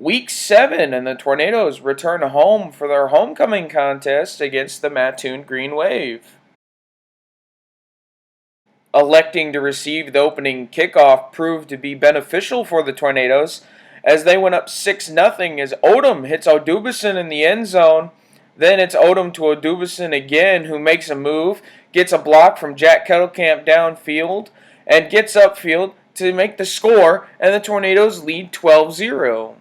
Week 7, and the Tornadoes return home for their homecoming contest against the Mattoon Green Wave. Electing to receive the opening kickoff proved to be beneficial for the Tornadoes as they went up 6-0 as Odom hits Odubison in the end zone. Then it's Odom to Odubison again, who makes a move, gets a block from Jack Kettlecamp downfield, and gets upfield to make the score, and the Tornadoes lead 12-0.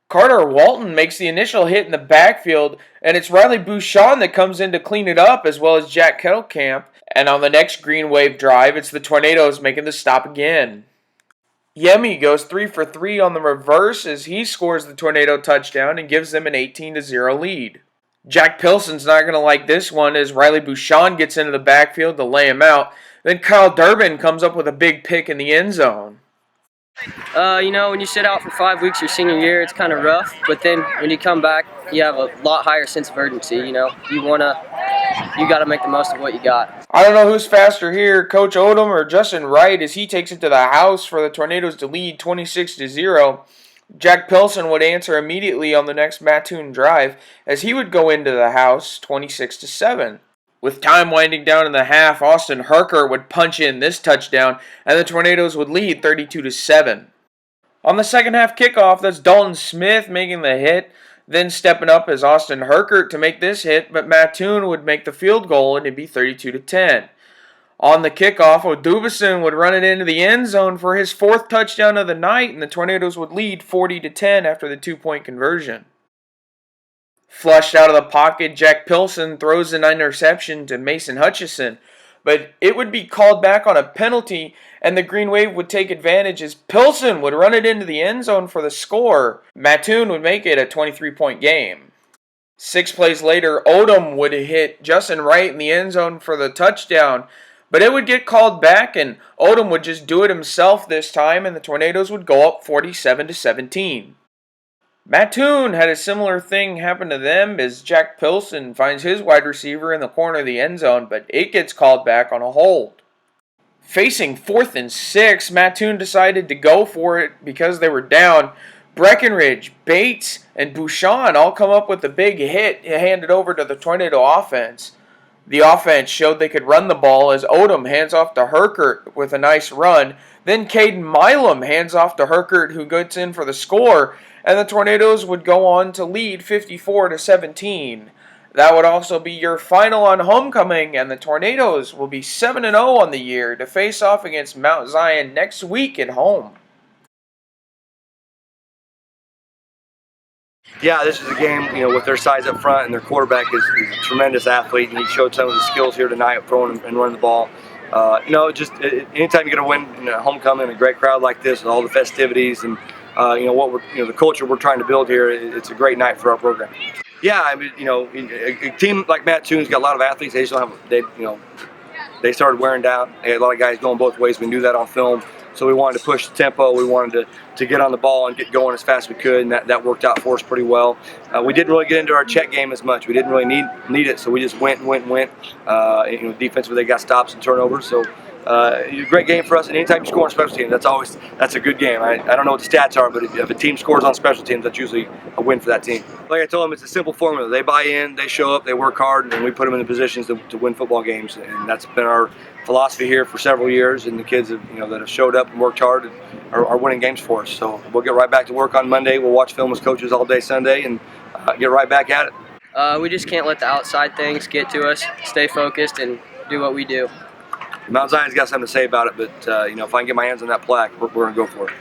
Carter Walton makes the initial hit in the backfield, and it's Riley Bouchon that comes in to clean it up, as well as Jack Kettlecamp. And on the next Green Wave drive, it's the Tornadoes making the stop again. Yemi goes 3 for 3 on the reverse as he scores the Tornado touchdown and gives them an 18-0 lead. Jack Pilson's not going to like this one as Riley Bouchon gets into the backfield to lay him out. Then Kyle Durbin comes up with a big pick in the end zone. When you sit out for 5 weeks your senior year, it's kind of rough. But then when you come back, you have a lot higher sense of urgency. You got to make the most of what you got. I don't know who's faster here, Coach Odom or Justin Wright, as he takes it to the house for the Tornadoes to lead 26-0. Jack Pilson would answer immediately on the next Mattoon drive as he would go into the house 26-7. With time winding down in the half, Austin Herker would punch in this touchdown, and the Tornadoes would lead 32-7. On the second half kickoff, that's Dalton Smith making the hit, then stepping up as Austin Herker to make this hit, but Mattoon would make the field goal, and it'd be 32-10. On the kickoff, Odubison would run it into the end zone for his 4th touchdown of the night, and the Tornadoes would lead 40-10 after the 2-point conversion. Flushed out of the pocket, Jack Pilson throws an interception to Mason Hutchison, but it would be called back on a penalty, and the Green Wave would take advantage as Pilson would run it into the end zone for the score. Mattoon would make it a 23-point game. 6 plays later, Odom would hit Justin Wright in the end zone for the touchdown, but it would get called back, and Odom would just do it himself this time, and the Tornadoes would go up 47-17. Mattoon had a similar thing happen to them as Jack Pilson finds his wide receiver in the corner of the end zone, but it gets called back on a hold. Facing 4th and 6, Mattoon decided to go for it because they were down. Breckenridge, Bates, and Bouchon all come up with a big hit handed over to the Tornado offense. The offense showed they could run the ball as Odom hands off to Herkert with a nice run. Then Caden Milam hands off to Herkert, who gets in for the score, and the Tornadoes would go on to lead 54-17. That would also be your final on homecoming, and the Tornadoes will be 7-0 on the year to face off against Mount Zion next week at home. Yeah, this is a game, with their size up front, and their quarterback is a tremendous athlete, and he showed some of his skills here tonight throwing and running the ball. Anytime you get a win in a homecoming, a great crowd like this, with all the festivities, and the culture we're trying to build here, it's a great night for our program. Yeah, a team like Mattoon's got a lot of athletes. They just don't have, they started wearing down. They had a lot of guys going both ways. We knew that on film. So we wanted to push the tempo. We wanted to get on the ball and get going as fast as we could, and that worked out for us pretty well. We didn't really get into our check game as much. We didn't really need it, so we just went. Defensively, they got stops and turnovers. So a great game for us. And anytime you score on special teams, that's a good game. I don't know what the stats are, but if a team scores on special teams, that's usually a win for that team. Like I told them, it's a simple formula. They buy in, they show up, they work hard, and we put them in the positions to win football games. And that's been our philosophy here for several years. And the kids that have showed up and worked hard are winning games for us. So we'll get right back to work on Monday. We'll watch film as coaches all day Sunday and get right back at it. We just can't let the outside things get to us. Stay focused and do what we do. Mount Zion's got something to say about it, but if I can get my hands on that plaque, we're going to go for it.